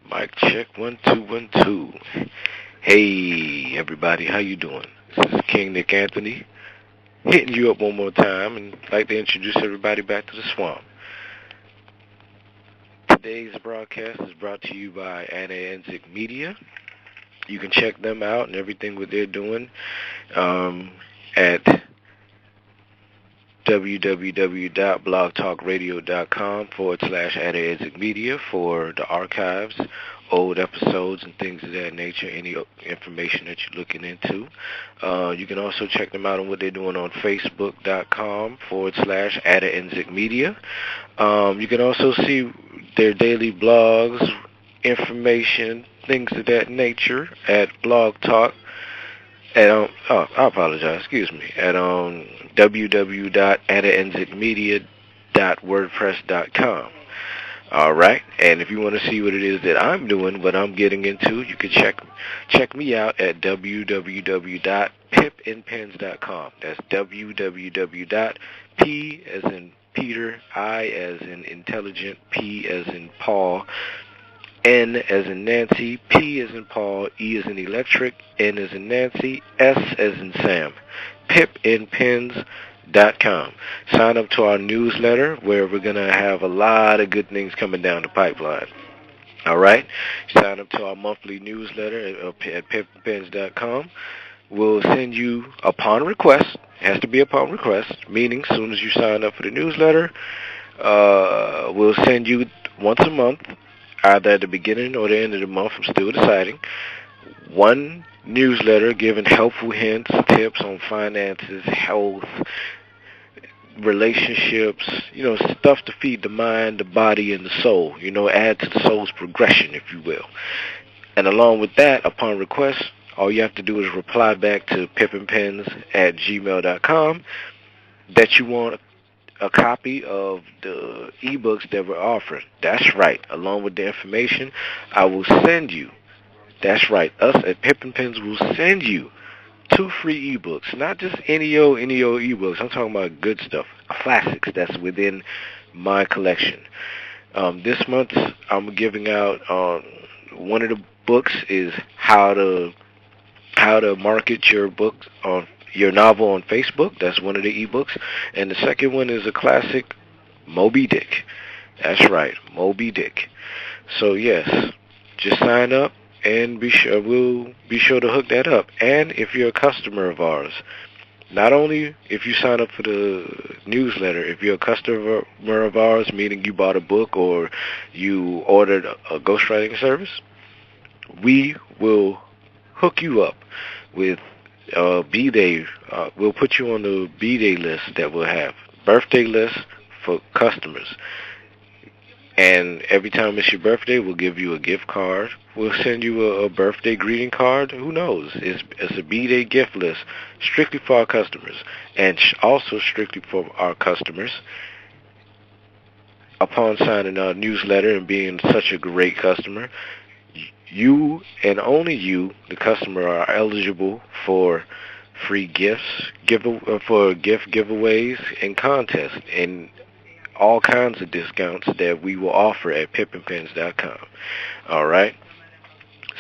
Mic check 1 2 1 2. Hey everybody, how you doing? This is King Nick Anthony hitting you up one more time and like to introduce everybody back to the swamp. Today's broadcast is brought to you by Anansic Media. You can check them out and everything what they're doing at www.blogtalkradio.com/Anansic Media for the archives, old episodes, and things of that nature, any information that you're looking into. You can also check them out on what they're doing on Facebook.com/Anansic Media. You can also see their daily blogs, information, things of that nature at Blog Talk. At I apologize. Excuse me. At www.anansicmedia.wordpress.com. All right. And if you want to see what it is that I'm doing, what I'm getting into, you can check me out at www.pipnpens.com. That's www.p as in Peter, I as in intelligent, P as in Paul, N as in Nancy, P as in Paul, E as in electric, N as in Nancy, S as in Sam. Pipnpens.com. Sign up to our newsletter where we're going to have a lot of good things coming down the pipeline. All right? Sign up to our monthly newsletter at pipnpens.com. We'll send you upon request. It has to be upon request, meaning as soon as you sign up for the newsletter, we'll send you once a month, either at the beginning or the end of the month, I'm still deciding, one newsletter giving helpful hints, tips on finances, health, relationships, stuff to feed the mind, the body, and the soul, add to the soul's progression, if you will. And along with that, upon request, all you have to do is reply back to pipnpens@gmail.com that you want a copy of the ebooks that we're offering. That's right. Along with the information, I will send you. That's right. Us at Pipnpens will send you 2 free ebooks. Not just any old ebooks. I'm talking about good stuff, classics that's within my collection. This month, I'm giving out one of the books is how to market your book on your novel on Facebook. That's one of the ebooks. And the second one is a classic, Moby Dick. That's right, Moby Dick. So yes, just sign up and we'll be sure to hook that up. And if you're a customer of ours, not only if you sign up for the newsletter, if you're a customer of ours, meaning you bought a book or you ordered a ghostwriting service, we will hook you up with B-Day. We'll put you on the B-Day list that we'll have. Birthday list for customers. And every time it's your birthday, we'll give you a gift card. We'll send you a birthday greeting card. Who knows? It's a B-Day gift list strictly for our customers. And also strictly for our customers. Upon signing our newsletter and being such a great customer, you and only you, the customer, are eligible for free gifts, for gift giveaways and contests, and all kinds of discounts that we will offer at pipnpens.com. All right.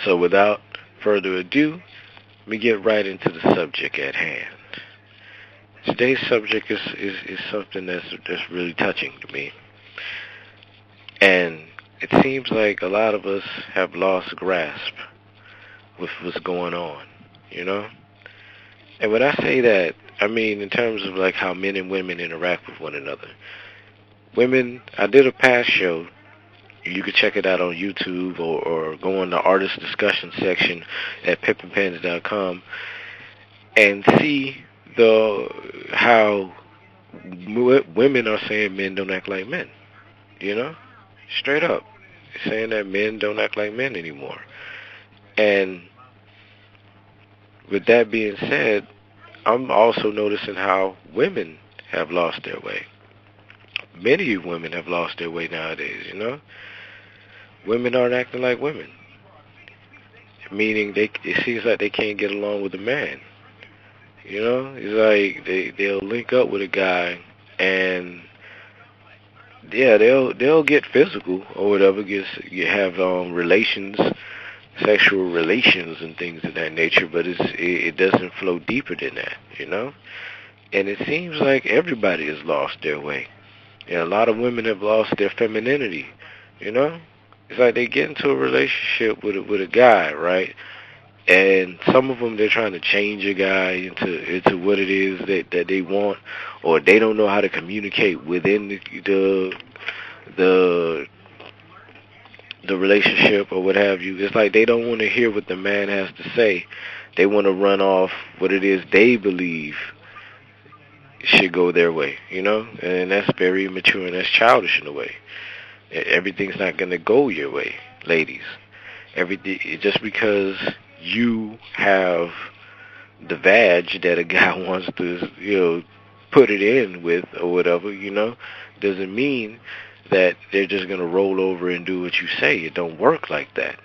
So without further ado, let me get right into the subject at hand. Today's subject is something that's really touching to me, and it seems like a lot of us have lost grasp with what's going on, And when I say that, I mean in terms of like how men and women interact with one another. Women, I did a past show. You can check it out on YouTube or go on the artist discussion section at pipnpens.com and see how women are saying men don't act like men, Straight up. Saying that men don't act like men anymore. And with that being said, I'm also noticing how women have lost their way. Many women have lost their way nowadays, Women aren't acting like women. Meaning it seems like they can't get along with a man. It's like they'll link up with a guy and yeah, they'll get physical or whatever, you have relations, sexual relations and things of that nature, but it doesn't flow deeper than that, you know. And it seems like everybody has lost their way. And a lot of women have lost their femininity, you know. It's like they get into a relationship with a guy, right? And some of them they're trying to change a guy into what it is that they want, or they don't know how to communicate within the the relationship or what have you. It's like they don't want to hear what the man has to say. They want to run off what it is they believe should go their way, you know? And that's very immature and that's childish in a way. Everything's not going to go your way, ladies. Everything, just because you have the vag that a guy wants to, put it in with or whatever, doesn't mean that they're just gonna roll over and do what you say. It don't work like that.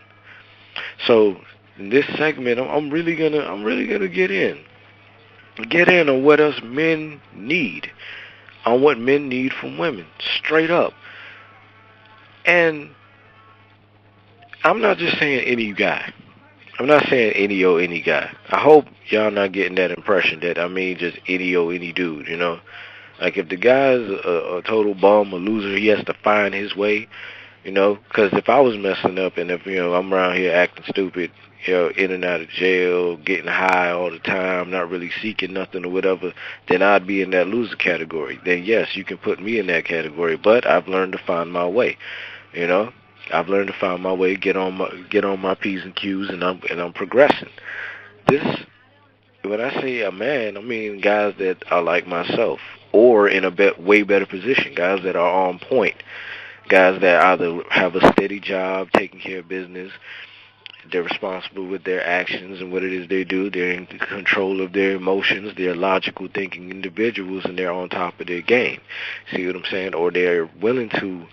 So in this segment, I'm really gonna get in on what us men need, on what men need from women, straight up. And I'm not just saying any guy. I'm not saying any guy. I hope y'all not getting that impression that I mean just any dude, Like if the guy's a total bum, a loser, he has to find his way, Because if I was messing up and if I'm around here acting stupid, in and out of jail, getting high all the time, not really seeking nothing or whatever, then I'd be in that loser category. Then yes, you can put me in that category. But I've learned to find my way, you know. I've learned to find my way, get on my P's and Q's, and I'm progressing. This, when I say a man, I mean guys that are like myself, or in a way better position, guys that are on point, guys that either have a steady job, taking care of business, they're responsible with their actions and what it is they do, they're in control of their emotions, they're logical thinking individuals, and they're on top of their game. See what I'm saying? Or they're willing to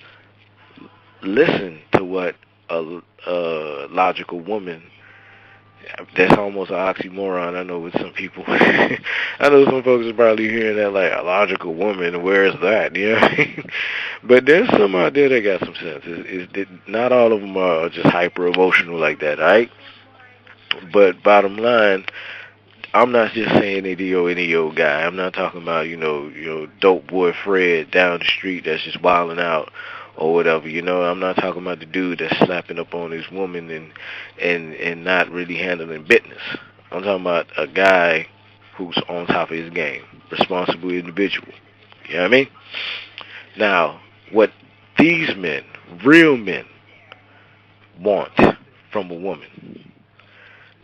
listen to what a logical woman. That's almost an oxymoron. I know with some people. I know some folks are probably hearing that like a logical woman. Where is that? You know what I mean? But there's some out there that got some sense. Not all of them are just hyper emotional like that, right? But bottom line, I'm not just saying any old guy. I'm not talking about dope boy Fred down the street that's just wilding out or whatever. I'm not talking about the dude that's slapping up on his woman and not really handling business. I'm talking about a guy who's on top of his game, responsible individual. You know what I mean? Now, what these men, real men, want from a woman.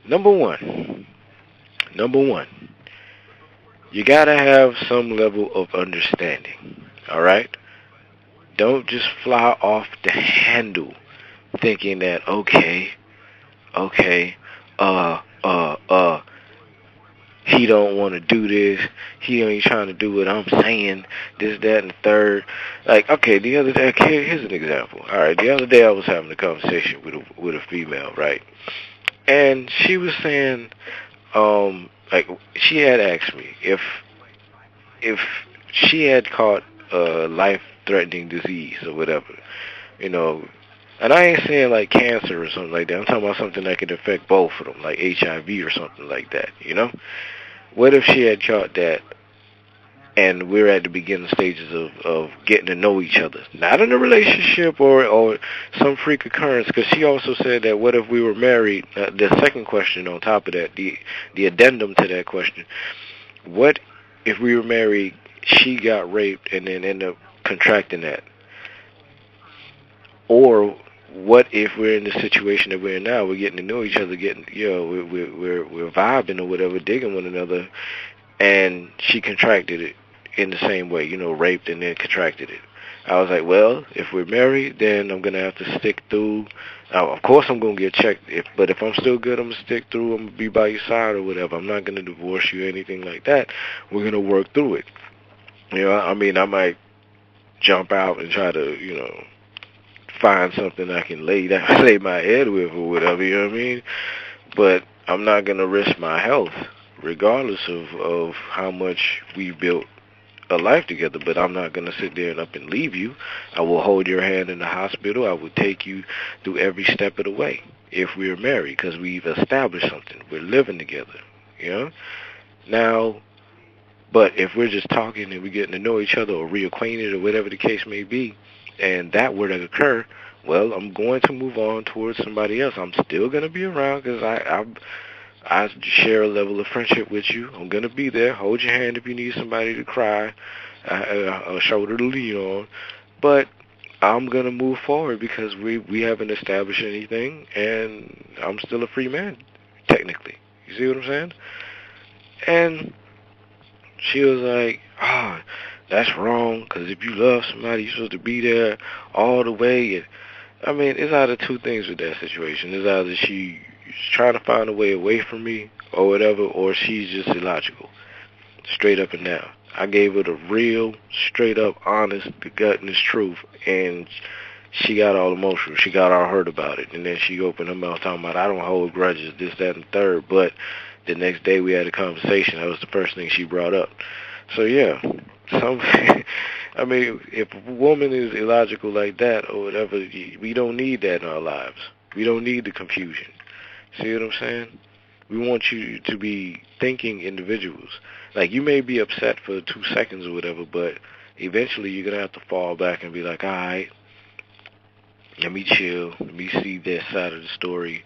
Number one, Number one, you gotta have some level of understanding. All right? Don't just fly off the handle thinking that okay, uh, uh, uh, he don't want to do this. He ain't trying to do what I'm saying. This, that, and the third. Like, okay, the other day, okay, here's an example. All right, the other day I was having a conversation with a female, right? And she was saying, like she had asked me if she had caught a life-threatening disease or whatever, you know. And I ain't saying like cancer or something like that. I'm talking about something that could affect both of them, like HIV or something like that. What if she had caught that and we're at the beginning stages of getting to know each other? Not in a relationship or some freak occurrence, because she also said that what if we were married? The second question on top of that, the addendum to that question, what if we were married, she got raped and then ended up contracting that? Or what if we're in the situation that we're in now? We're getting to know each other, we're vibing or whatever, digging one another, and she contracted it in the same way, raped and then contracted it. I was like, well, if we're married, then I'm gonna have to stick through. Now, of course, I'm gonna get checked. But if I'm still good, I'm gonna stick through. I'm gonna be by your side or whatever. I'm not gonna divorce you or anything like that. We're gonna work through it. I mean, I might jump out and try to, find something I can lay my head with or whatever. You know what I mean? But I'm not gonna risk my health, regardless of how much we built a life together, but I'm not going to sit there and up and leave you. I will hold your hand in the hospital. I will take you through every step of the way if we're married, because we've established something. We're living together, you know? Now, but if we're just talking and we're getting to know each other or reacquainted or whatever the case may be, and that were to occur, well, I'm going to move on towards somebody else. I'm still going to be around because I share a level of friendship with you. I'm going to be there. Hold your hand if you need somebody to cry, a shoulder to lean on. But I'm going to move forward because we haven't established anything, and I'm still a free man, technically. You see what I'm saying? And she was like, oh, that's wrong, because if you love somebody, you're supposed to be there all the way. And, I mean, it's either two things with that situation. It's either she's trying to find a way away from me or whatever, or she's just illogical, straight up and down. I gave her the real, straight up, honest, the gut and the truth, and she got all emotional. She got all hurt about it, and then she opened her mouth talking about, I don't hold grudges, this, that, and the third. But the next day we had a conversation. That was the first thing she brought up. So yeah, some. I mean, if a woman is illogical like that or whatever, we don't need that in our lives. We don't need the confusion. See what I'm saying? We want you to be thinking individuals. Like, you may be upset for 2 seconds or whatever, but eventually you're going to have to fall back and be like, all right, let me chill, let me see this side of the story,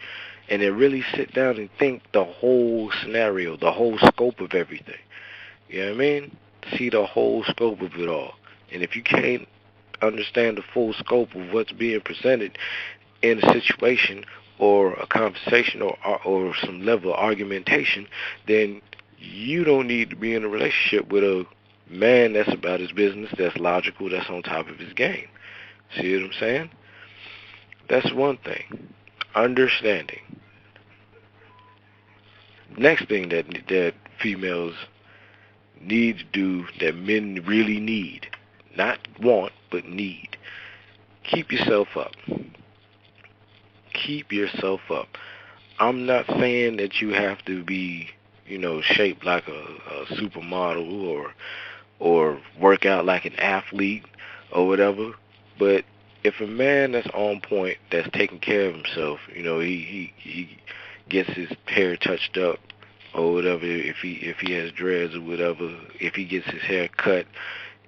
and then really sit down and think the whole scenario, the whole scope of everything. You know what I mean? See the whole scope of it all. And if you can't understand the full scope of what's being presented in a situation or a conversation or some level of argumentation, then you don't need to be in a relationship with a man that's about his business, that's logical, that's on top of his game. See what I'm saying? That's one thing. Understanding. Next thing that females need to do, that men really need, not want, but need. Keep yourself up. Keep yourself up. I'm not saying that you have to be, shaped like a supermodel or work out like an athlete or whatever, but if a man that's on point, that's taking care of himself, he gets his hair touched up or whatever, if he has dreads or whatever, if he gets his hair cut,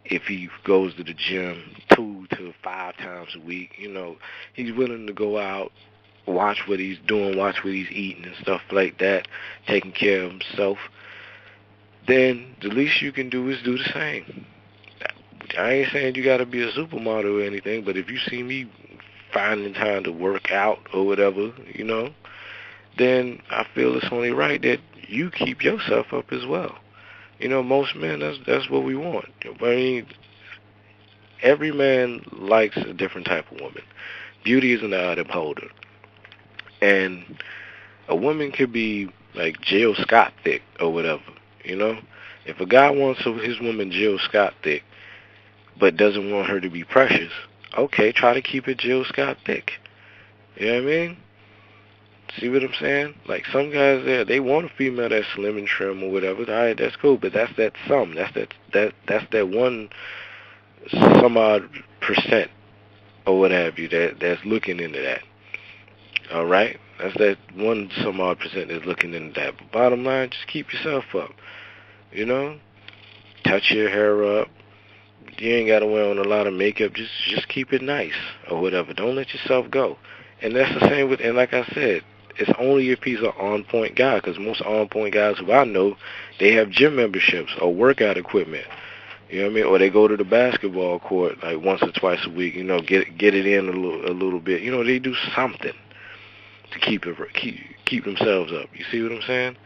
if he goes to the gym 2 to 5 times a week, he's willing to go out, watch what he's doing, watch what he's eating and stuff like that, taking care of himself, then the least you can do is do the same. I ain't saying you got to be a supermodel or anything, but if you see me finding time to work out or whatever, then I feel it's only right that you keep yourself up as well. Most men, that's what we want. I mean, every man likes a different type of woman. Beauty is an eye beholder. And a woman could be like Jill Scott thick or whatever, If a guy wants his woman Jill Scott thick, but doesn't want her to be precious, okay, try to keep it Jill Scott thick. You know what I mean? See what I'm saying? Like, some guys there, they want a female that's slim and trim or whatever. All right, that's cool, but that's that some. That's that one some odd percent or what have you that's looking into that. All right? That's that one some odd percent that's looking into that. But bottom line, just keep yourself up. Touch your hair up. You ain't got to wear on a lot of makeup. Just keep it nice or whatever. Don't let yourself go. And that's the same with, and like I said, it's only if he's an on-point guy, because most on-point guys who I know, they have gym memberships or workout equipment. You know what I mean? Or they go to the basketball court like once or twice a week. Get it in a little bit. They do something to keep themselves up. You see what I'm saying?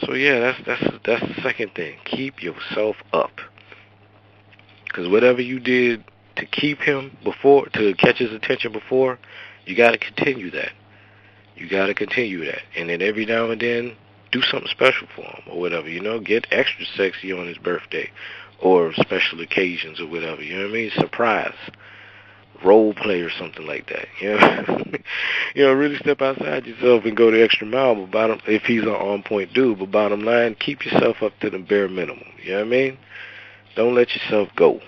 So yeah, that's the second thing. Keep yourself up. Because whatever you did to keep him before, to catch his attention before, you got to continue that. You got to continue that. And then every now and then, do something special for him or whatever, Get extra sexy on his birthday or special occasions or whatever, you know what I mean? Surprise. Role play or something like that, really step outside yourself and go the extra mile, but if he's an on-point dude, but bottom line, keep yourself up to the bare minimum, you know what I mean? Don't let yourself go.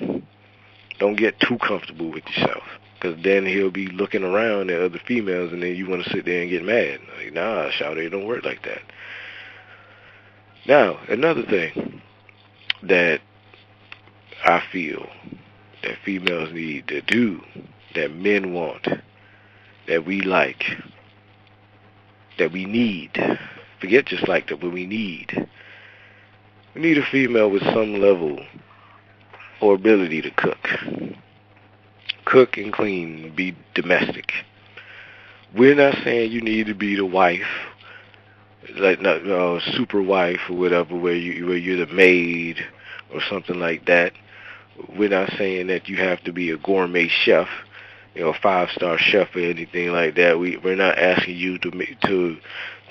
Don't get too comfortable with yourself. Because then he'll be looking around at other females and then you want to sit there and get mad. Like, nah, shout, it don't work like that. Now, another thing that I feel that females need to do, that men want, that we like, that we need. Forget just like that, but we need. We need a female with some level or ability to cook. Cook and clean, be domestic. We're not saying you need to be the wife, like not super wife or whatever, where you're the maid or something like that. We're not saying that you have to be a gourmet chef, a 5-star chef or anything like that. We're not asking you to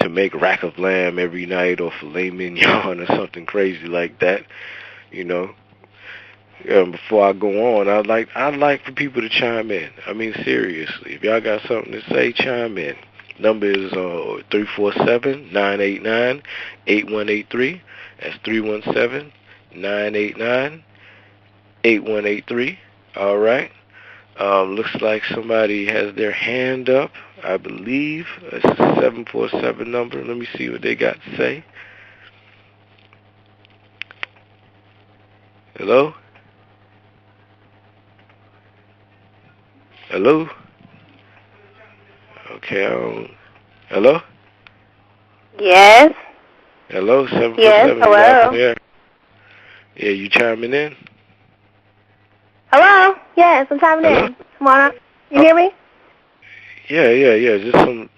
make rack of lamb every night or filet mignon or something crazy like that. Before I go on, I'd like for people to chime in. I mean, seriously, if y'all got something to say, chime in. Number is 347-989-8183. That's 317-989-8183. All right. Looks like somebody has their hand up. I believe it's a 747 number. Let me see what they got to say. Hello? Hello? Okay, hello? Yes. Hello, 747. Yes, hello. Yeah, you chiming in? Hello? Yes, I'm chiming in. Simona, you hear me? Yeah. Just some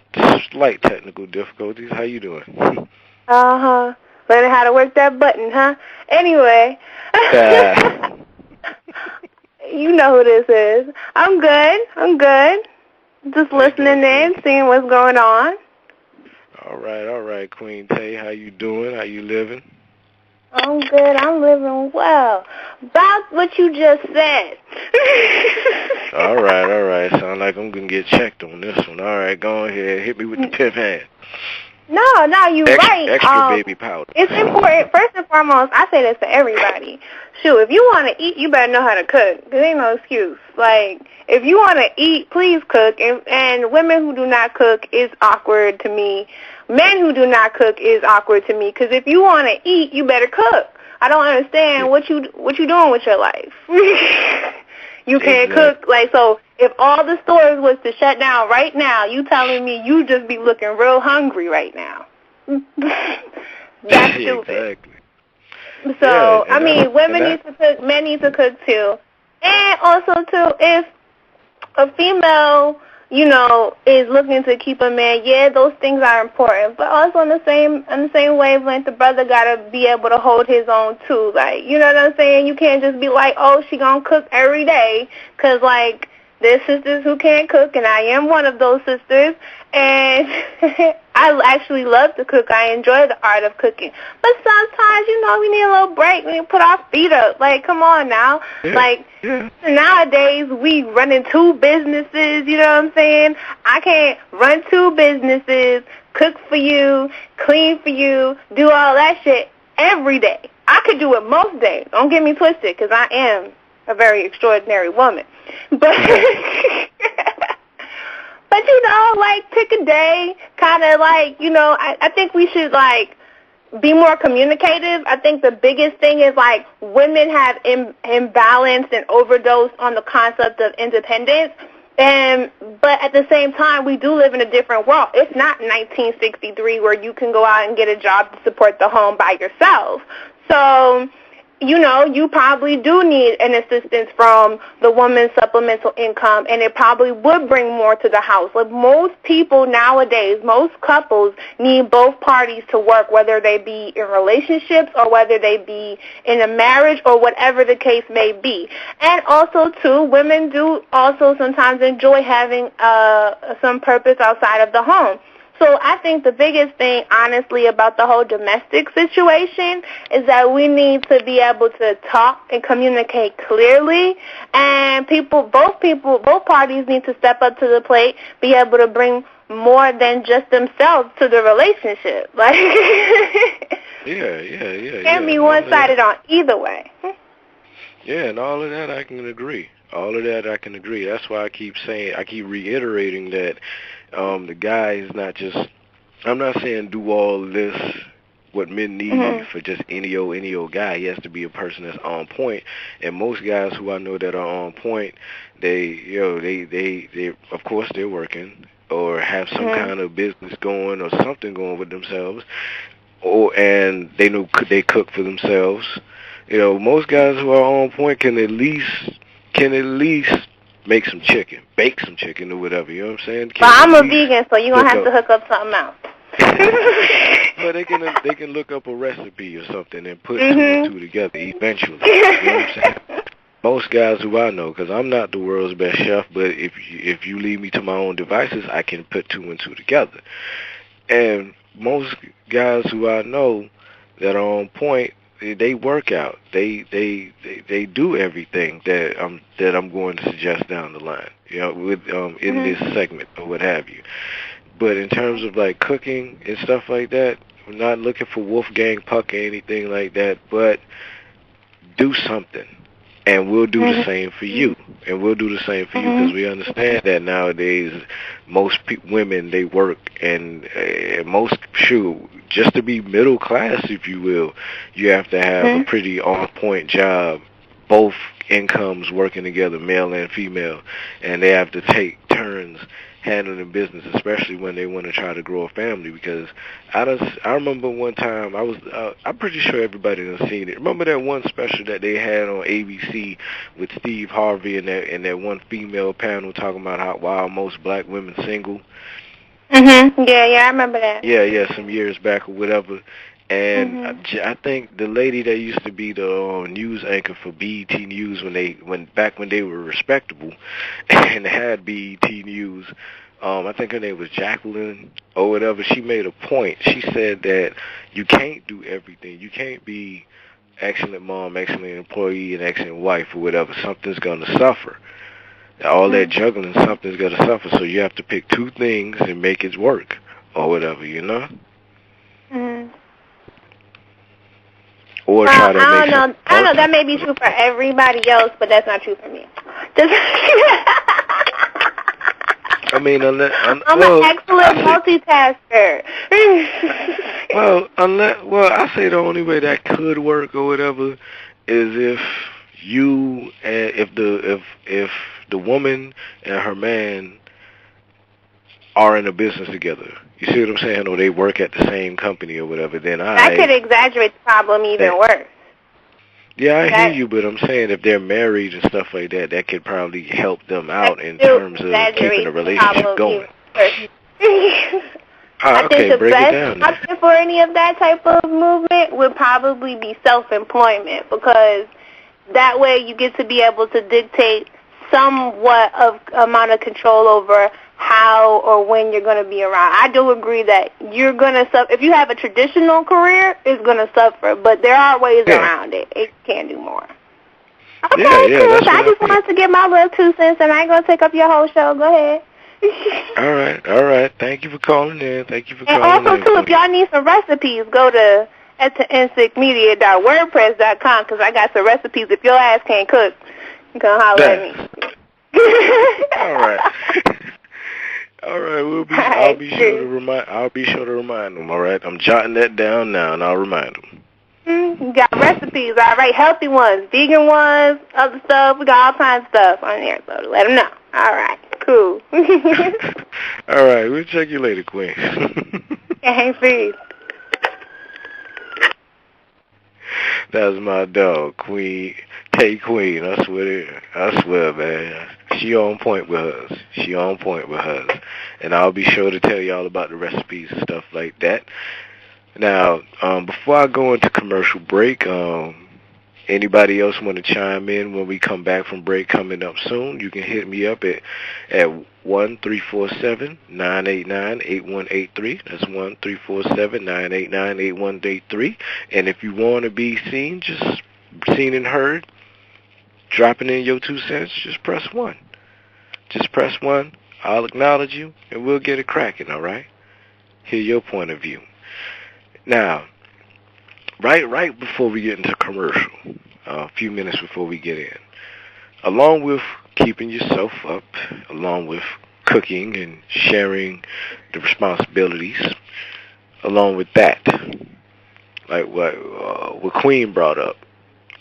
slight technical difficulties. How you doing? Uh-huh. Learning how to work that button, huh? Anyway. You know who this is. I'm good. Just listening in, seeing what's going on. All right, Queen Tay. How you doing? How you living? I'm good. I'm living well. About what you just said. All right. Sound like I'm going to get checked on this one. All right, go ahead. Hit me with the pimp hand. No, you're right. Extra baby powder. It's important. First and foremost, I say this to everybody. Shoot, if you want to eat, you better know how to cook. There ain't no excuse. Like, if you want to eat, please cook. And women who do not cook is awkward to me. Men who do not cook is awkward to me. Because if you want to eat, you better cook. I don't understand what you doing with your life. You can't cook. Like, so if all the stores was to shut down right now, you telling me you just be looking real hungry right now. That's stupid. Exactly. So, I mean, women need to cook, men need to cook too. And also, too, if a female, is looking to keep a man, those things are important. But also on the same wavelength, the brother got to be able to hold his own too. Like, you know what I'm saying? You can't just be like, oh, she going to cook every day. Because, like, there's sisters who can't cook, and I am one of those sisters. And I actually love to cook. I enjoy the art of cooking. But sometimes, we need a little break. We need to put our feet up. Like, come on now. Nowadays, we running 2 businesses, you know what I'm saying? I can't run 2 businesses, cook for you, clean for you, do all that shit every day. I could do it most days. Don't get me twisted, because I am a very extraordinary woman. But... But, pick a day, kind of I think we should, be more communicative. I think the biggest thing is, women have imbalanced and overdosed on the concept of independence. But at the same time, we do live in a different world. It's not 1963 where you can go out and get a job to support the home by yourself. So... you probably do need an assistance from the woman's supplemental income, and it probably would bring more to the house. Like most people nowadays, most couples need both parties to work, whether they be in relationships or whether they be in a marriage or whatever the case may be. And also, too, women do also sometimes enjoy having some purpose outside of the home. So I think the biggest thing, honestly, about the whole domestic situation is that we need to be able to talk and communicate clearly, and both parties need to step up to the plate, be able to bring more than just themselves to the relationship. Yeah. Can't be one-sided on either way. Yeah, and all of that I can agree. All of that I can agree. That's why I keep reiterating that the guy is not just. I'm not saying do all this what men need Mhm. for just any old guy. He has to be a person that's on point. And most guys who I know that are on point, they of course they're working or have some Mhm. kind of business going or something going with themselves, or and they know they cook for themselves. Most guys who are on point can at least make some chicken, bake some chicken or whatever. You know what I'm saying? But Can at I'm a least vegan, so you're gonna look have up. to hook up something else. Well, they can look up a recipe or something and put two and Mhm. two together eventually. You know what I'm saying? Most guys who I know, because I'm not the world's best chef, but if you leave me to my own devices, I can put two and two together. And most guys who I know that are on point, they work out. They do everything that I'm going to suggest down the line. With in Mhm. this segment or what have you. But in terms of like cooking and stuff like that, we're not looking for Wolfgang Puck or anything like that. But do something, and we'll do the Mhm. same for you. And we'll do the same for you because Mhm. we understand that nowadays most women they work, and most just to be middle class, if you will, you have to have a Mhm. pretty on point job. Both incomes working together, male and female, and they have to take turns handling business, especially when they want to try to grow a family. Because I remember one time I'm pretty sure everybody has seen it. Remember that one special that they had on ABC with Steve Harvey and that one female panel talking about why most black women single. Mhm. Yeah, yeah, I remember that. Yeah, some years back or whatever. And Mhm. I think the lady that used to be the news anchor for BET News when they were respectable and had BET News, I think her name was Jacqueline or whatever. She made a point. She said that you can't do everything. You can't be excellent mom, excellent employee, and excellent wife or whatever. Something's gonna suffer. All that Mhm. juggling, something's gonna suffer. So you have to pick two things and make it work or whatever, Mhm. or Well, try to I make don't some know. I part don't know. time. That may be true for everybody else, but that's not true for me. Just I mean, I'm an well, excellent I say, multitasker. I say the only way that could work or whatever is if you and if the woman and her man are in a business together. You see what I'm saying? Or they work at the same company or whatever. Then That could exaggerate the problem even that worse. yeah, I hear That you, but I'm saying if they're married and stuff like that, that could probably help them that out in still terms of keeping the exaggerates the relationship problem even going. worse. I think Okay, the break it best down then. option for any of that type of movement would probably be self-employment, because that way you get to be able to dictate somewhat of amount of control over how or when you're going to be around. I do agree that you're going to suffer. If you have a traditional career, it's going to suffer, but there are ways Yeah, around it. It can do more. yeah, Okay, yeah. cool. That's So what I I just mean. wanted to get my little 2 cents, and I ain't going to take up your whole show. Go ahead. All right, all right. Thank you for calling in. Thank you for And calling also, in, too, if Queen. y'all need some recipes, go to @insectmedia.wordpress.com, because I got some recipes. If your ass can't cook, you can holler at me. That's all right. All right, I'll Alright, be sure to true. remind. I'll be sure to remind them. All right, I'm jotting that down now, and I'll remind them. You got recipes, alright, healthy ones, vegan ones, other stuff. We got all kinds of stuff on there, so let them know. Alright, cool. All right, we'll check you later, Queen. Hey, peace. That's my dog, Queen. Tay Queen. I swear, man. She on point with hers. She on point with hers. And I'll be sure to tell y'all about the recipes and stuff like that. Now, before I go into commercial break, anybody else want to chime in when we come back from break coming up soon? You can hit me up at 1-347-989-8183. That's 1-347-989-8183. And if you want to be seen, just seen and heard, dropping in your 2 cents, just press 1. Just press 1. I'll acknowledge you, and we'll get it cracking, all right? Hear your point of view. Now, right before we get into commercial, a few minutes before we get in. Along with keeping yourself up, along with cooking and sharing the responsibilities, along with that, like what Queen brought up.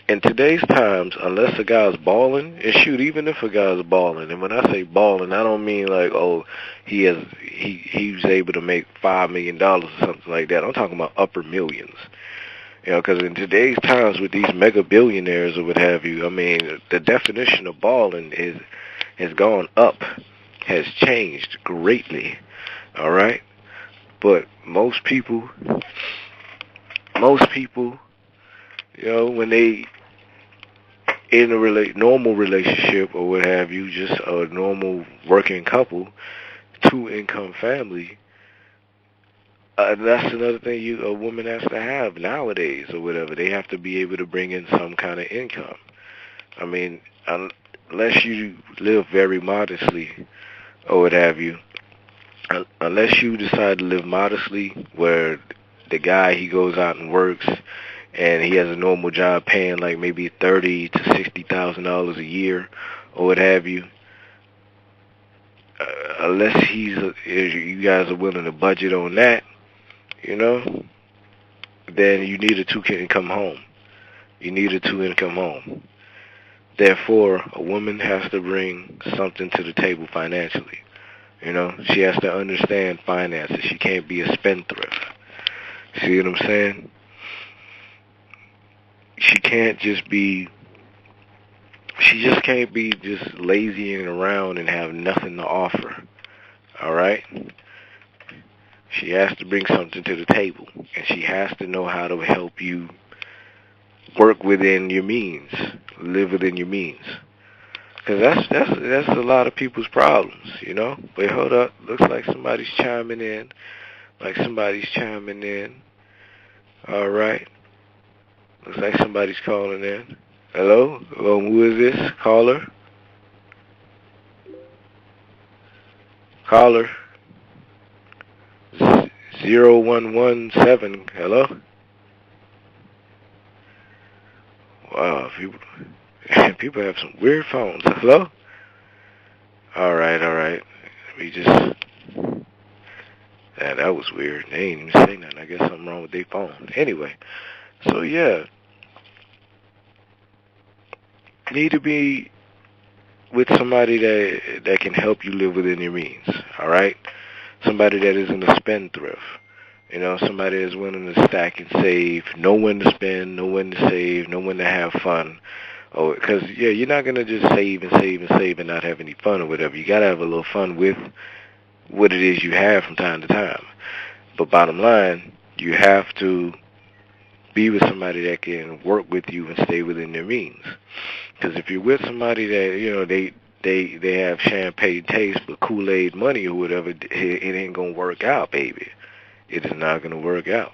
In today's times, unless a guy's balling, and shoot, even if a guy's balling, and when I say balling, I don't mean like, oh, he's able to make $5 million or something like that. I'm talking about upper millions. You know, because in today's times with these mega billionaires or what have you, I mean, the definition of balling has gone up, has changed greatly. All right, but most people, you know, when they in a normal relationship or what have you, just a normal working couple, two-income family, that's another thing a woman has to have nowadays or whatever. They have to be able to bring in some kind of income. I mean, unless you live very modestly or what have you, unless you decide to live modestly where the guy, he goes out and works and he has a normal job paying like maybe $30,000 to $60,000 a year or what have you, unless you guys are willing to budget on that, you know, then you need a two-income home. You need a two-income home. Therefore, a woman has to bring something to the table financially. You know, she has to understand finances. She can't be a spendthrift. See what I'm saying? She just can't be just lazying around and have nothing to offer. All right? She has to bring something to the table, and she has to know how to help you work within your means, live within your means. Because that's a lot of people's problems, you know? Wait, hold up. Looks like somebody's chiming in. All right. Looks like somebody's calling in. Hello? Who is this? Caller? Caller? 0117. Hello? Wow, people have some weird phones. Hello? All right. That was weird. They ain't even say nothing. I guess something wrong with their phone. Anyway, so yeah. Need to be with somebody that can help you live within your means, all right? Somebody that isn't a spendthrift. You know, somebody that's willing to stack and save, know when to spend, know when to save, know when to have fun. Oh, because, yeah, you're not going to just save and not have any fun or whatever. You got to have a little fun with what it is you have from time to time. But bottom line, you have to be with somebody that can work with you and stay within their means. Because if you're with somebody that, you know, they have champagne taste but Kool-Aid money or whatever, it ain't going to work out, baby. It is not going to work out.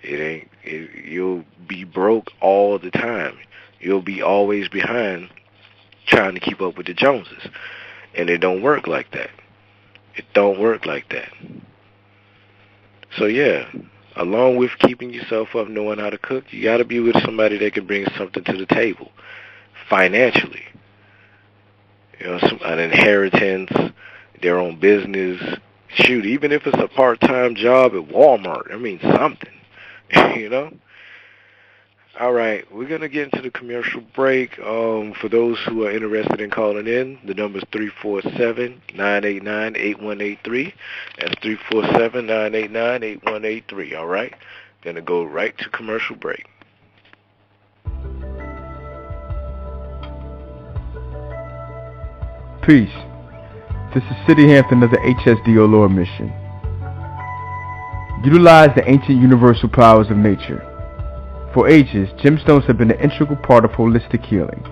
You'll be broke all the time. You'll be always behind trying to keep up with the Joneses. And it don't work like that. So, yeah, along with keeping yourself up, knowing how to cook, you got to be with somebody that can bring something to the table financially. You know, an inheritance, their own business. Shoot, even if it's a part-time job at Walmart, I mean something, you know? All right, we're going to get into the commercial break. For those who are interested in calling in, the number is 347-989-8183. That's 347-989-8183, all right? Going to go right to commercial break. Peace. This is City Hampton of the HSDO Lore Mission. Utilize the ancient universal powers of nature. For ages, gemstones have been an integral part of holistic healing.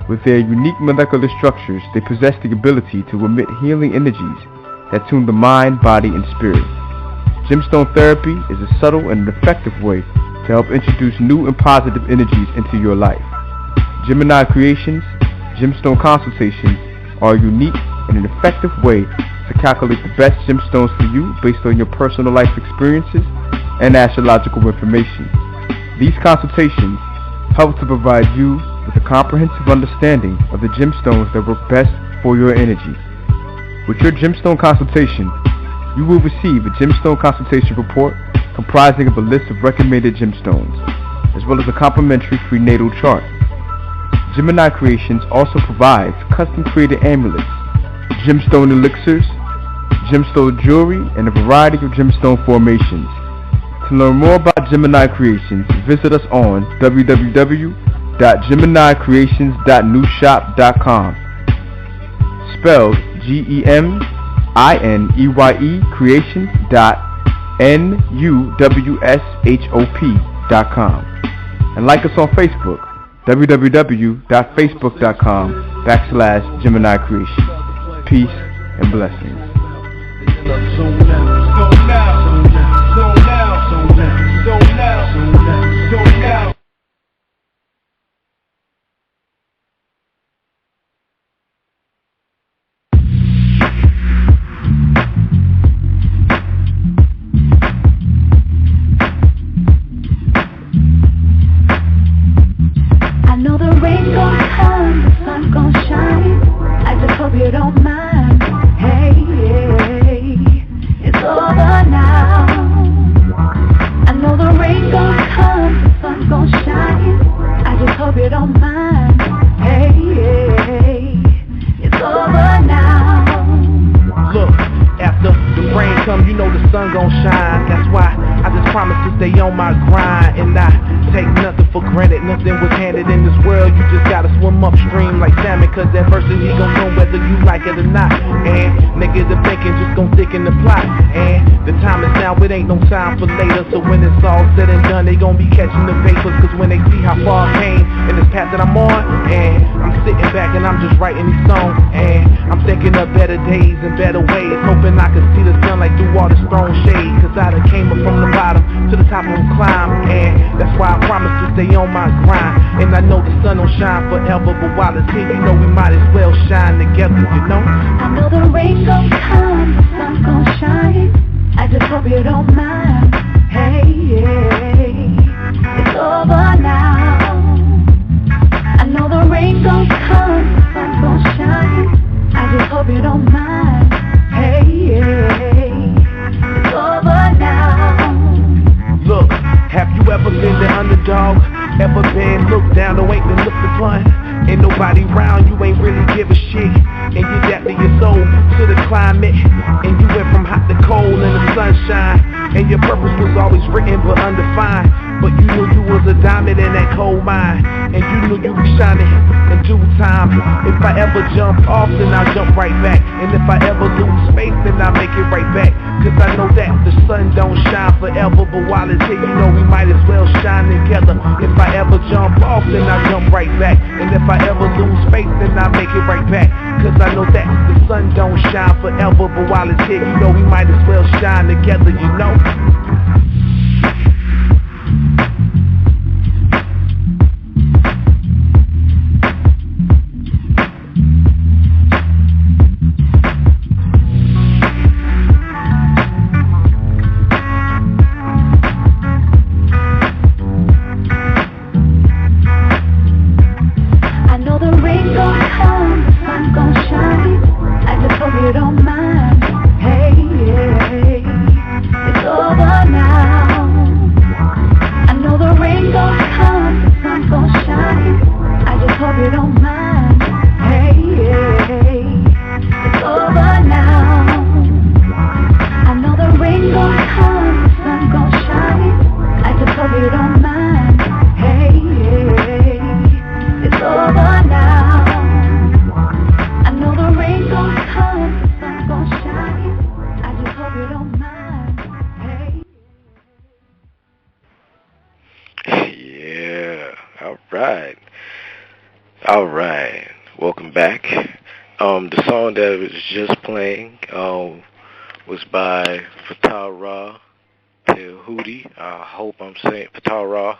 With their unique molecular structures, they possess the ability to emit healing energies that tune the mind, body, and spirit. Gemstone therapy is a subtle and an effective way to help introduce new and positive energies into your life. Gemini Creations gemstone consultations are a unique and an effective way to calculate the best gemstones for you based on your personal life experiences and astrological information. These consultations helps to provide you with a comprehensive understanding of the gemstones that work best for your energy. With your gemstone consultation, you will receive a gemstone consultation report comprising of a list of recommended gemstones, as well as a complimentary free natal chart. Gemini Creations also provides custom-created amulets, gemstone elixirs, gemstone jewelry, and a variety of gemstone formations. To learn more about Gemini Creations, visit us on www.geminicreations.newshop.com. Spelled GEMINEYE creations.NUWSHOP.com. And like us on Facebook, www.facebook.com/Gemini Creations. Peace and blessings. Writing these songs, and I'm thinking of better days and better ways, hoping I can see the sunlight through all this strong shade, cause I done came up from the bottom to the top of the climb, and that's why I promise to stay on my grind. And I know the sun don't shine forever, but while it's here, you know we might as well shine together, you know? I know the rain gon' come, the sun gon' shine, I just hope you don't mind. Hey, it's over now. I know the rain gon' come, the sun gon' shine, I just hope you don't mind. Hey, it's over now. Look, have you ever been the underdog? Ever been looked down or ain't been looked upon? Ain't nobody round, you ain't really give a shit, and you adapted your soul to the climate, and you went from hot to cold in the sunshine, and your purpose was always written but undefined, but you knew you was a diamond in that coal mine, and you knew you was shining in due time. If I ever jump off, then I'll jump right back, and if I ever lose space, then I'll make it right back, cause I know that the sun don't shine forever, but while it's here, you know we might as well shine together. If I ever jump off, then I'll jump right back, and if I ever lose space, then I'll make it right back, cause I know that the sun don't shine forever, but while it's here, you know we might as well shine together, you know? Alright, welcome back. The song that was just playing was by Fatah Tahuti. I hope I'm saying Fatah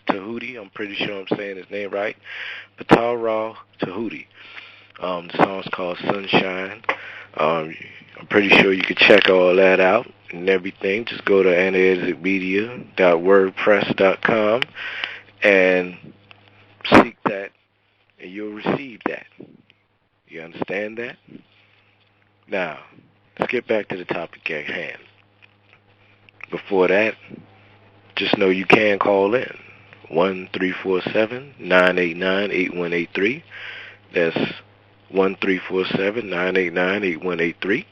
Tahuti. I'm pretty sure I'm saying his name right. Fatah Tahuti. The song's called Sunshine. I'm pretty sure you can check all that out and everything. Just go to anaesicmedia.wordpress.com and seek that, and you'll receive that. You understand that? Now, let's get back to the topic at hand. Before that, just know you can call in. 1-347-989-8183. That's 1-347-989-8183.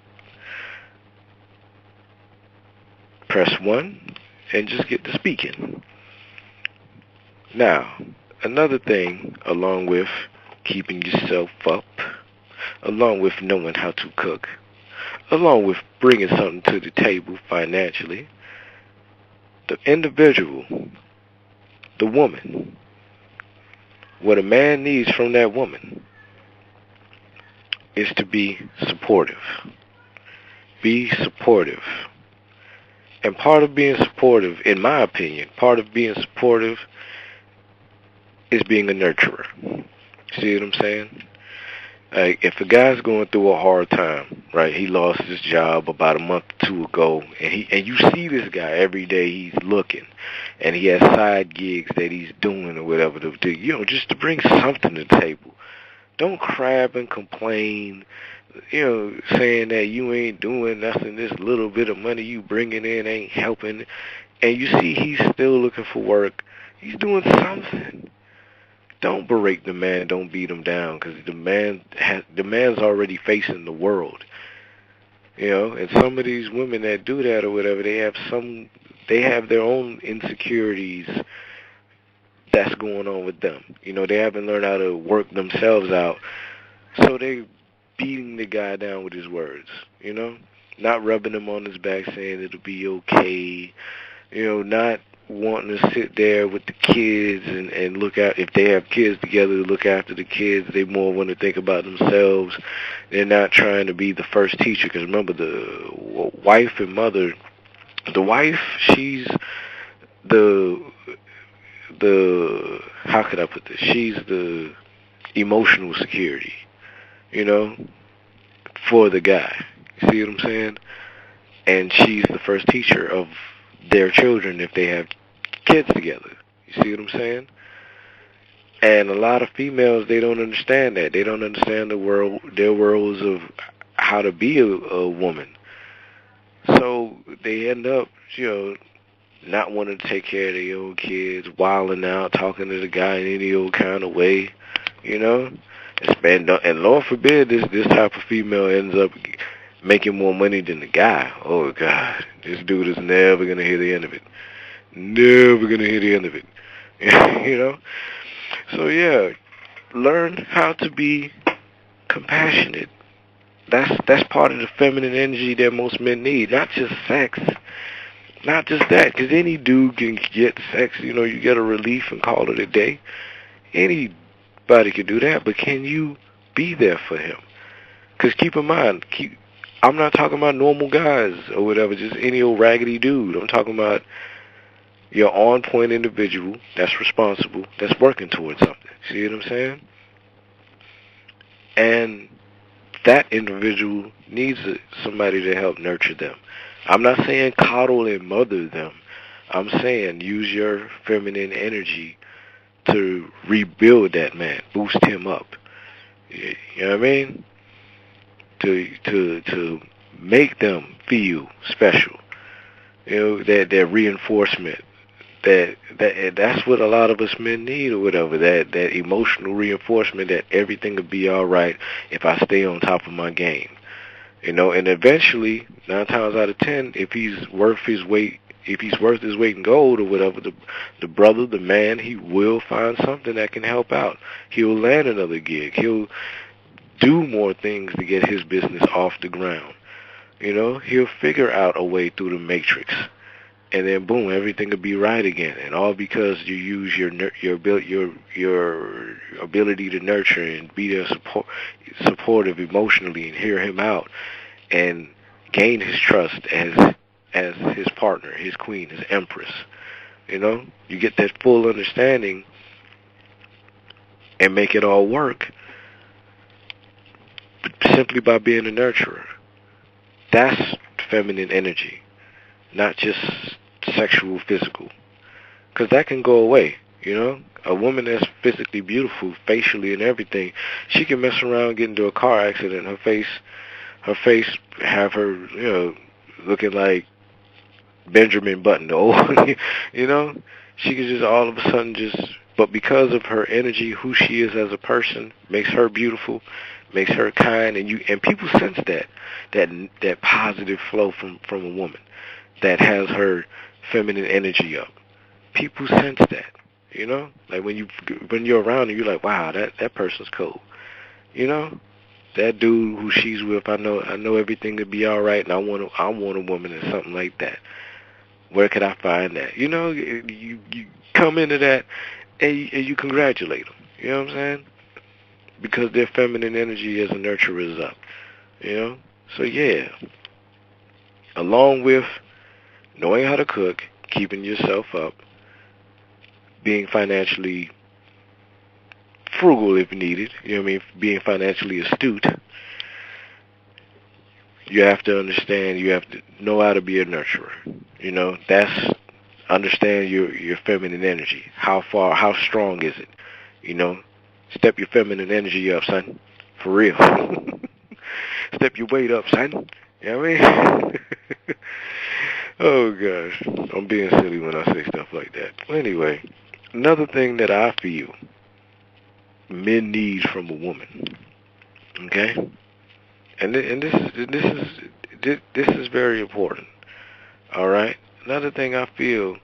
Press 1 and just get to speaking. Now, another thing, along with keeping yourself up, along with knowing how to cook, along with bringing something to the table financially, the individual, the woman, what a man needs from that woman is to be supportive. Be supportive. And part of being supportive, in my opinion, part of being supportive is being a nurturer. See what I'm saying? Like, if a guy's going through a hard time, right? He lost his job about a month or two ago, and you see this guy every day. He's looking, and he has side gigs that he's doing or whatever to do, just to bring something to the table. Don't crab and complain, saying that you ain't doing nothing. This little bit of money you bringing in ain't helping, and you see he's still looking for work. He's doing something. Don't berate the man. Don't beat him down, because the man's already facing the world. And some of these women that do that or whatever, they have their own insecurities that's going on with them. They haven't learned how to work themselves out, so they beating the guy down with his words. Not rubbing him on his back, saying it'll be okay. Not wanting to sit there with the kids and look out, if they have kids together, to look after the kids. They more want to think about themselves. They're not trying to be the first teacher, because remember, the wife and mother, the wife, she's the how could I put this? She's the emotional security, for the guy. You see what I'm saying? And she's the first teacher of their children if they have kids together. You see what I'm saying? And a lot of females, they don't understand that. They don't understand their worlds of how to be a woman. So they end up, not wanting to take care of their own kids, wilding out, talking to the guy in any old kind of way, And Lord forbid this type of female ends up making more money than the guy. Oh, God, this dude is never going to hear the end of it. Never going to hear the end of it. So, yeah, learn how to be compassionate. That's part of the feminine energy that most men need, not just sex. Not just that, because any dude can get sex, you get a relief and call it a day. Anybody can do that, but can you be there for him? Because keep in mind, I'm not talking about normal guys or whatever, just any old raggedy dude. I'm talking about your on-point individual that's responsible, that's working towards something. See what I'm saying? And that individual needs somebody to help nurture them. I'm not saying coddle and mother them. I'm saying use your feminine energy to rebuild that man, boost him up. You know what I mean? To make them feel special. That reinforcement. That's what a lot of us men need or whatever. That emotional reinforcement that everything will be all right if I stay on top of my game. And eventually, 9 times out of 10, if he's worth his weight in gold or whatever, the brother, the man, he will find something that can help out. He'll land another gig. He'll do more things to get his business off the ground. He'll figure out a way through the matrix, and then boom, everything will be right again. And all because you use your ability to nurture and be there supportive emotionally and hear him out and gain his trust as his partner, his queen, his empress. You get that full understanding and make it all work simply by being a nurturer. That's feminine energy, not just sexual, physical, because that can go away. You know, a woman that's physically beautiful, facially and everything, she can mess around, get into a car accident, her face have her, looking like Benjamin Button, the old, you know, she could just all of a sudden but because of her energy, who she is as a person, makes her beautiful, makes her kind, and people sense that positive flow from a woman that has her feminine energy up. People sense that, like when you're around her, you're like, wow, that person's cool, you know. That dude who she's with, I know everything will be all right, and I want a woman that's something like that. Where could I find that? You come into that and you congratulate them. You know what I'm saying? Because their feminine energy as a nurturer is up. So yeah. Along with knowing how to cook, keeping yourself up, being financially frugal if needed. You know what I mean? Being financially astute. You have to understand. You have to know how to be a nurturer. That's understand your feminine energy. How strong is it? Step your feminine energy up, son. For real. Step your weight up, son. You know what I mean? Oh gosh, I'm being silly when I say stuff like that. Anyway, another thing that I feel men need from a woman. Okay, and this is very important. All right. Another thing I feel,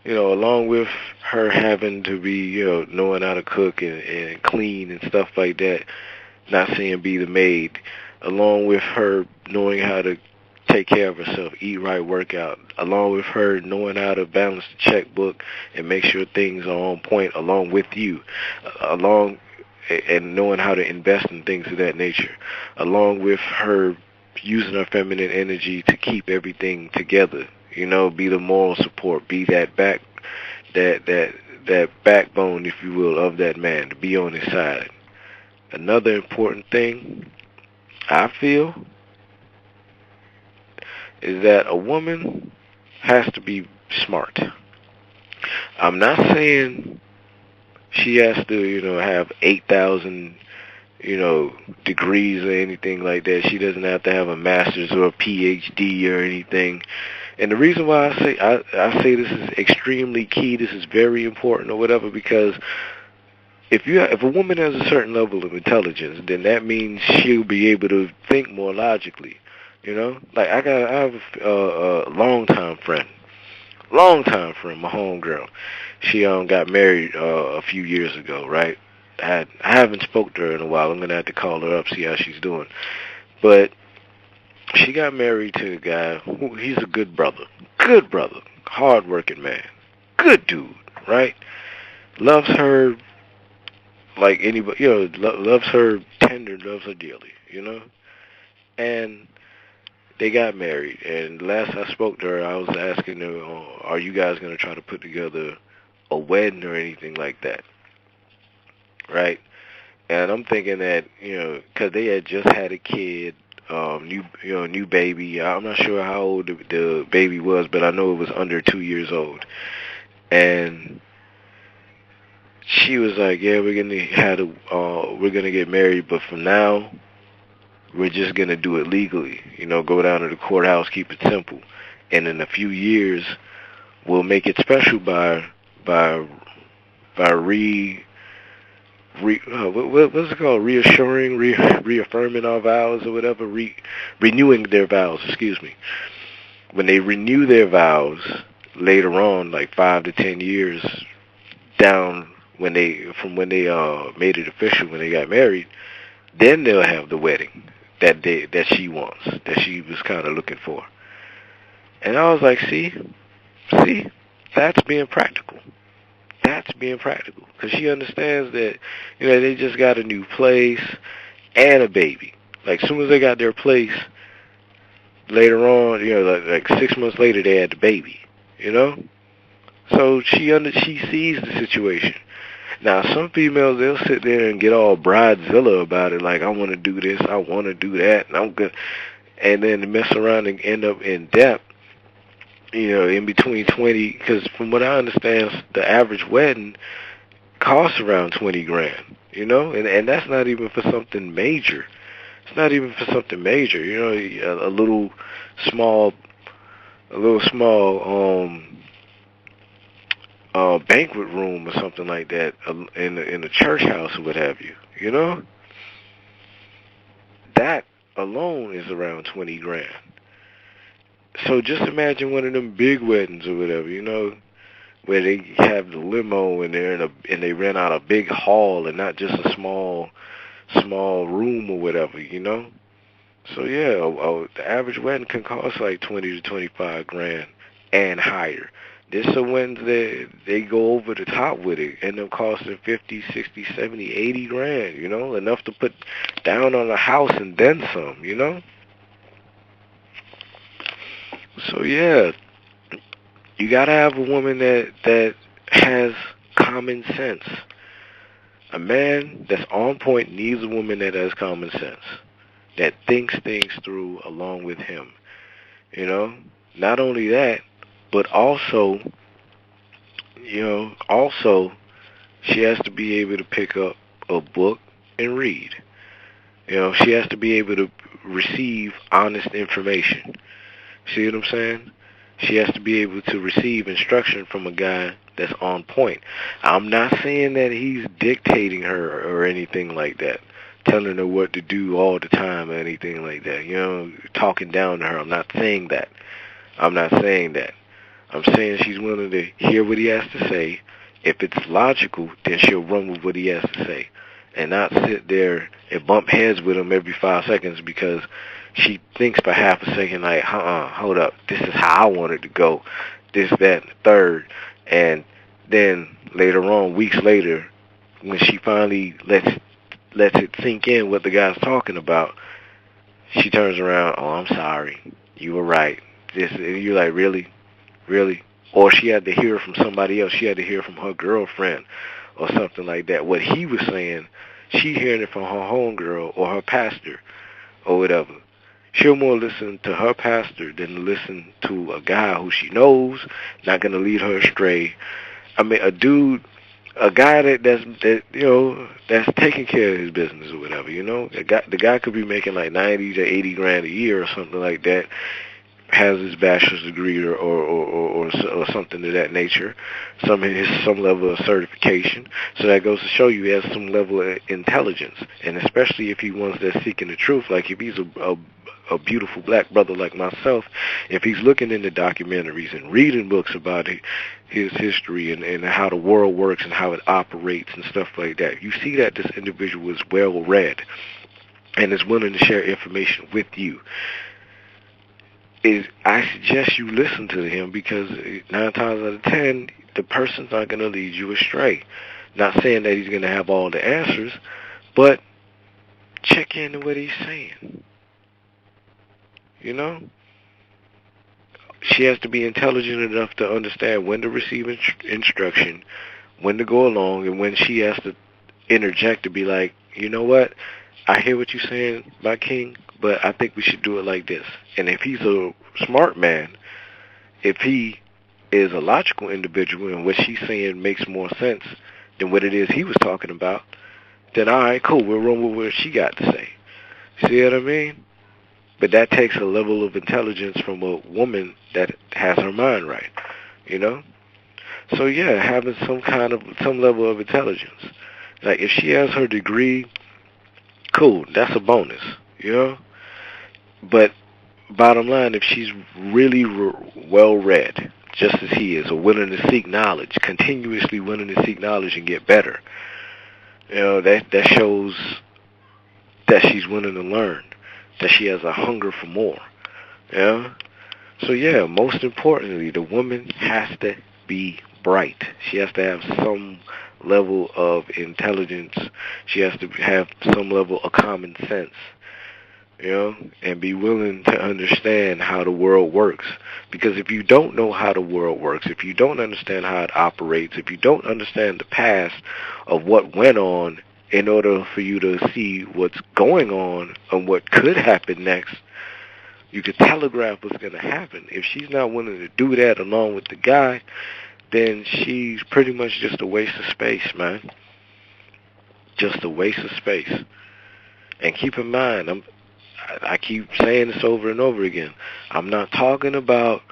along with her having to be, knowing how to cook and clean and stuff like that, not saying be the maid, along with her knowing how to take care of herself, eat right, work out, along with her knowing how to balance the checkbook and make sure things are on point along with you, and knowing how to invest in things of that nature, along with her using her feminine energy to keep everything together, be the moral support, be that backbone, if you will, of that man, to be on his side. Another important thing I feel is that a woman has to be smart. I'm not saying she has to, have 8,000, degrees or anything like that. She doesn't have to have a master's or a PhD or anything. And the reason why I say this is extremely key, this is very important or whatever, because if a woman has a certain level of intelligence, then that means she'll be able to think more logically. Like I have a longtime friend, my homegirl. She got married a few years ago, right? I haven't spoke to her in a while. I'm gonna have to call her up, see how she's doing. But she got married to a guy who he's a good brother, hard working man, good dude, right? Loves her like anybody, loves her tender, loves her dearly, and they got married, and last I spoke to her, I was asking her, are you guys going to try to put together a wedding or anything like that, right? And I'm thinking that, because they had just had a kid, new baby. I'm not sure how old the baby was, but I know it was under 2 years old. And she was like, yeah, we're gonna get married, but for now, we're just going to do it legally, go down to the courthouse, keep it simple. And in a few years, we'll make it special by what's it called? Reaffirming our vows or whatever, renewing their vows, excuse me. When they renew their vows later on, like 5 to 10 years down when they made it official when they got married, then they'll have the wedding that she wants, that she was kind of looking for. And I was like, see, that's being practical. That's being practical, because she understands that, they just got a new place and a baby. Like, as soon as they got their place, later on, like 6 months later, they had the baby, So she sees the situation. Now, some females, they'll sit there and get all bridezilla about it, like, I want to do this, I want to do that, and I'm good. And then mess around and end up in debt in between 20, because from what I understand, the average wedding costs around 20 grand, and that's not even for something major. It's not even for something major, a little small, banquet room or something like that in a church house or what have you, that alone is around 20 grand. So just imagine one of them big weddings or whatever, where they have the limo and and they rent out a big hall and not just a small room or whatever, So yeah, the average wedding can cost like 20 to 25 grand and higher. There's some weddings that they go over the top with it, end up costing 50, 60, 70, 80 grand, enough to put down on a house and then some. So yeah, you gotta have a woman that has common sense. A man that's on point needs a woman that has common sense, that thinks things through along with him. Not only that, but also she has to be able to pick up a book and read. She has to be able to receive honest information. See what I'm saying? She has to be able to receive instruction from a guy that's on point. I'm not saying that he's dictating her or anything like that, telling her what to do all the time or anything like that, talking down to her. I'm not saying that. I'm saying she's willing to hear what he has to say. If it's logical, then she'll run with what he has to say and not sit there and bump heads with him every 5 seconds because she thinks for half a second like, hold up, this is how I want it to go, this, that, and the third. And then later on, weeks later, when she finally lets it sink in what the guy's talking about, she turns around, oh, I'm sorry, you were right. This, and you're like, really? Or she had to hear from somebody else. She had to hear from her girlfriend or something like that. What he was saying, she hearing it from her homegirl or her pastor or whatever. She'll more listen to her pastor than listen to a guy who she knows, not going to lead her astray. I mean, a guy that's taking care of his business or whatever, The guy could be making like 90 to 80 grand a year or something like that, has his bachelor's degree or something of that nature, some level of certification. So that goes to show you he has some level of intelligence, and especially if he wants that seeking the truth, like if he's a beautiful black brother like myself, if he's looking into documentaries and reading books about his history and how the world works and how it operates and stuff like that, you see that this individual is well read and is willing to share information with you. I suggest you listen to him because 9 times out of 10, the person's not going to lead you astray. Not saying that he's going to have all the answers, but check into what he's saying. She has to be intelligent enough to understand when to receive instruction, when to go along, and when she has to interject to be like, you know what? I hear what you're saying, my king, but I think we should do it like this. And if he's a smart man, if he is a logical individual and what she's saying makes more sense than what it is he was talking about, then all right, cool, we'll run with what she got to say. See what I mean? But that takes a level of intelligence from a woman that has her mind right, So yeah, having some level of intelligence. Like if she has her degree, cool, that's a bonus, But bottom line, if she's really well read, just as he is, or willing to seek knowledge, continuously willing to seek knowledge and get better, that shows that she's willing to learn, that she has a hunger for more. So yeah, most importantly, the woman has to be bright. She has to have some level of intelligence. She has to have some level of common sense, and be willing to understand how the world works. Because if you don't know how the world works, if you don't understand how it operates, if you don't understand the past of what went on in order for you to see what's going on and what could happen next, You could telegraph what's going to happen. If she's not willing to do that along with the guy, then she's pretty much just a waste of space, man. Just a waste of space. And keep in mind, I keep saying this over and over again. I'm not talking about,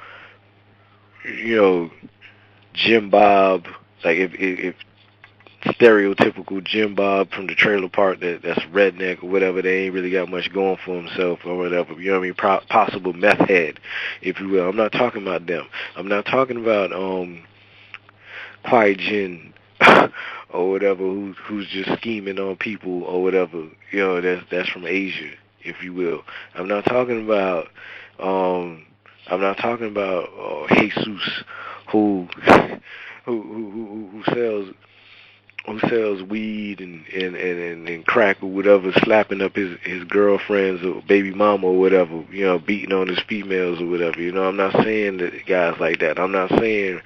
Jim Bob, like if stereotypical Jim Bob from the trailer park that's redneck or whatever, they ain't really got much going for himself or whatever, you know what I mean, possible meth head, if you will. I'm not talking about them. I'm not talking about Kwai Jin or whatever, who's just scheming on people or whatever, that's from Asia, if you will. I'm not talking about Jesus who sells weed and crack or whatever, slapping up his girlfriends or baby mama or whatever, beating on his females or whatever. I'm not saying that guys like that. I'm not saying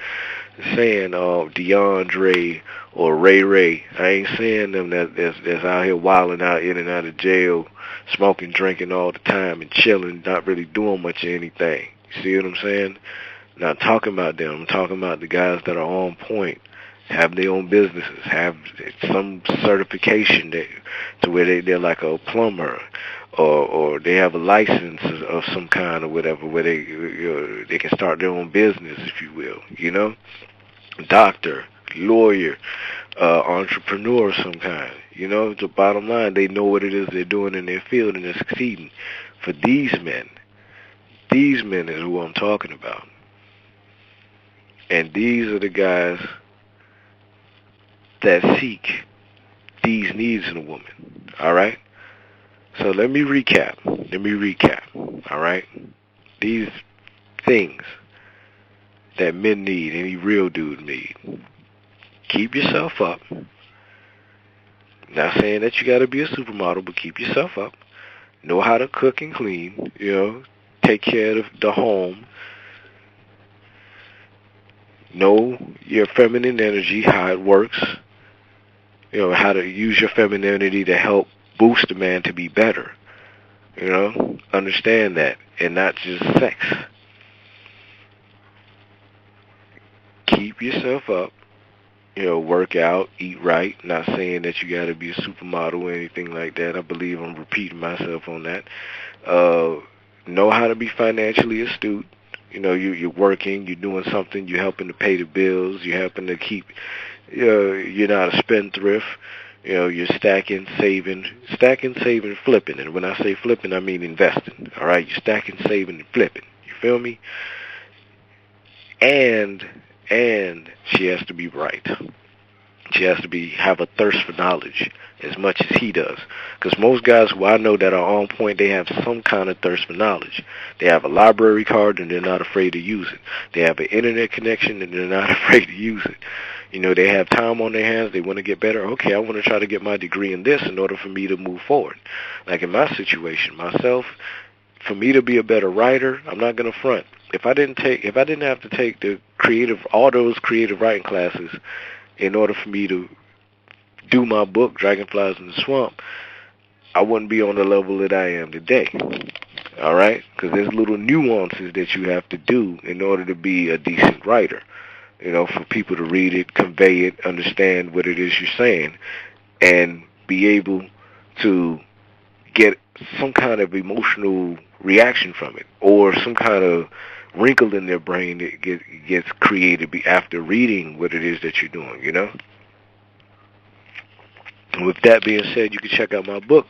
DeAndre or Ray. I ain't saying them that's out here wilding out in and out of jail, smoking, drinking all the time and chilling, not really doing much of anything. You see what I'm saying? Not talking about them. I'm talking about the guys that are on point, have their own businesses, have some certification to where they're like a plumber, or they have a license of some kind or whatever, where they can start their own business, if you will. Doctor, lawyer, entrepreneur of some kind. The bottom line, they know what it is they're doing in their field and they're succeeding. For these men is who I'm talking about. And these are the guys that seek these needs in a woman. All right? So let me recap. All right? These things that men need, any real dude need. Keep yourself up. Not saying that you got to be a supermodel, but keep yourself up. Know how to cook and clean, take care of the home. Know your feminine energy, how it works. How to use your femininity to help boost a man to be better. Understand that. And not just sex. Keep yourself up. Work out, eat right. Not saying that you got to be a supermodel or anything like that. I believe I'm repeating myself on that. Know how to be financially astute. You're working, you're doing something, you're helping to pay the bills, you're helping to keep, you're not a spendthrift. You're stacking, saving, flipping. And when I say flipping, I mean investing. All right, you're stacking, saving, and flipping. You feel me? And she has to be bright. She has to have a thirst for knowledge as much as he does. Because most guys who I know that are on point, they have some kind of thirst for knowledge. They have a library card and they're not afraid to use it. They have an internet connection and they're not afraid to use it. They have time on their hands. They want to get better. Okay, I want to try to get my degree in this in order for me to move forward. Like in my situation, myself, for me to be a better writer, I'm not going to front. If I didn't have to take all those creative writing classes in order for me to do my book, Dragonflies in the Swamp, I wouldn't be on the level that I am today. All right? Because there's little nuances that you have to do in order to be a decent writer. For people to read it, convey it, understand what it is you're saying, and be able to get some kind of emotional reaction from it, or some kind of wrinkle in their brain that gets created after reading what it is that you're doing, And with that being said, you can check out my book,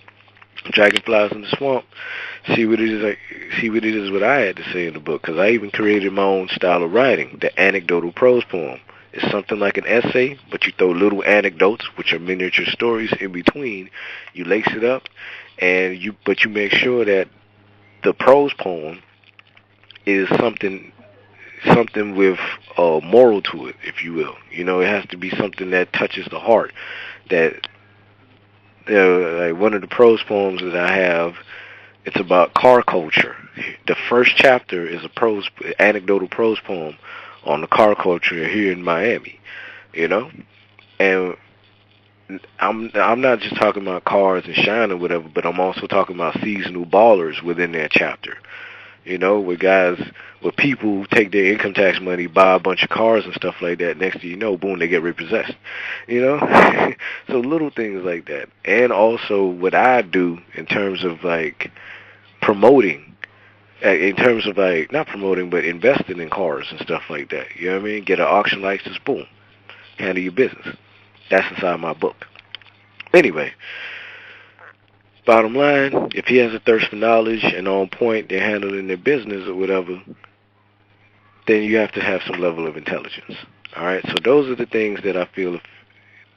Dragonflies in the Swamp. See what it is what I had to say in the book, because I even created my own style of writing, the anecdotal prose poem. It's something like an essay, but you throw little anecdotes, which are miniature stories, in between. You lace it up, but you make sure that the prose poem is something with a moral to it, if you will. It has to be something that touches the heart. That like one of the prose poems that I have, it's about car culture. The first chapter is a anecdotal prose poem on the car culture here in Miami. And I'm not just talking about cars and shine or whatever, but I'm also talking about seasonal ballers within that chapter. where people take their income tax money, buy a bunch of cars and stuff like that. Next thing you know, boom, they get repossessed. So little things like that. And also what I do in terms of like promoting, in terms of like not promoting, but investing in cars and stuff like that. You know what I mean? Get an auction license, boom, handle your business. That's inside my book. Anyway, bottom line, if he has a thirst for knowledge and on point, they're handling their business or whatever, then you have to have some level of intelligence. All right, so those are the things that I feel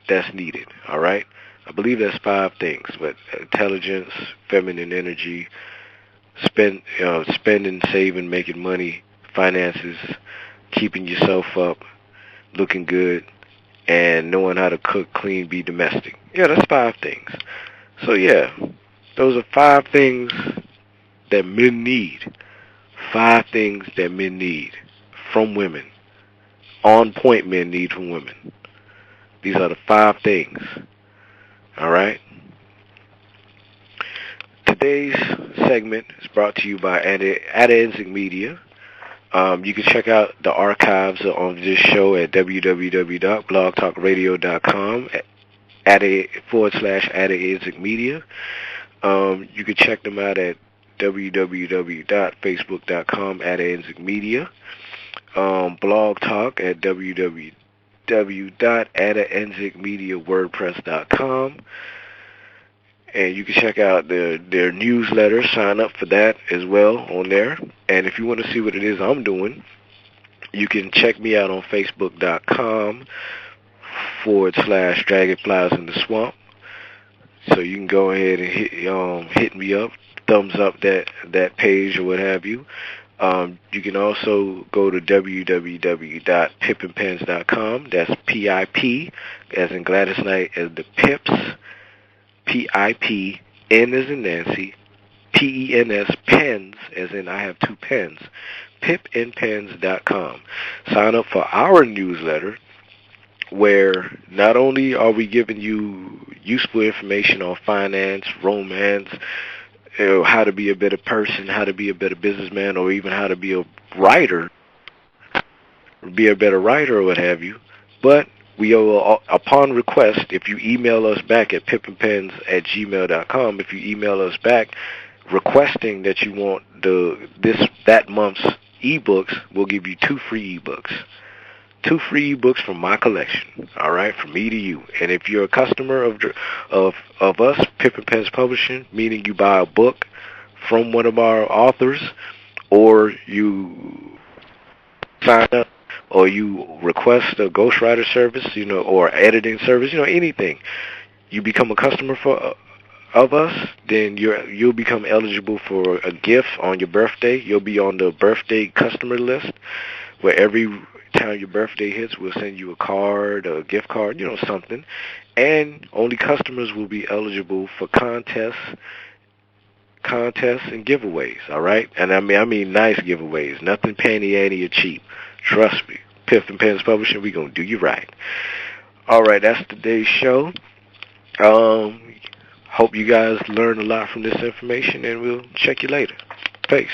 that's needed. All right, I believe that's 5 things, but intelligence, feminine energy, spending, saving, making money, finances, keeping yourself up, looking good, and knowing how to cook, clean, be domestic. Yeah, that's 5 things. So yeah, those are 5 things that men need. 5 things that men need from women. On point men need from women. These are the 5 things. All right? Today's segment is brought to you by Ada Media. You can check out the archives on this show at www.blogtalkradio.com /Ada Media. You can check them out at www.facebook.com /Ada Blog Talk at www.adaenzicmediawordpress.com. And you can check out their newsletter, sign up for that as well on there. And if you want to see what it is I'm doing, you can check me out on facebook.com /Dragonflies in the Swamp. So you can go ahead and hit me up, thumbs up that page or what have you. You can also go to www.pipnpens.com. That's PIP, as in Gladys Knight, as the Pips. PIP, N as in Nancy, PENS, pens, as in I have 2 pens. Pipnpens.com. Sign up for our newsletter, where not only are we giving you useful information on finance, romance, how to be a better person, how to be a better businessman, or even how to be a writer, or what have you, but we will, upon request, if you email us back at pipnpens@gmail.com, if you email us back requesting that you want that month's ebooks, we'll give you 2 free ebooks. 2 free ebooks from my collection, all right, from me to you. And if you're a customer of us, Pipnpens Publishing, meaning you buy a book from one of our authors, or you sign up, or you request a ghostwriter service, or editing service, anything, you become a customer of us, then you'll become eligible for a gift on your birthday. You'll be on the birthday customer list, where every time your birthday hits, we'll send you a card, a gift card, something. And only customers will be eligible for contests and giveaways, all right? And I mean nice giveaways, nothing panty-anty or cheap. Trust me, Pipnpens Publishing, we gonna do you right. All right, that's today's show. Hope you guys learned a lot from this information, and we'll check you later. Peace.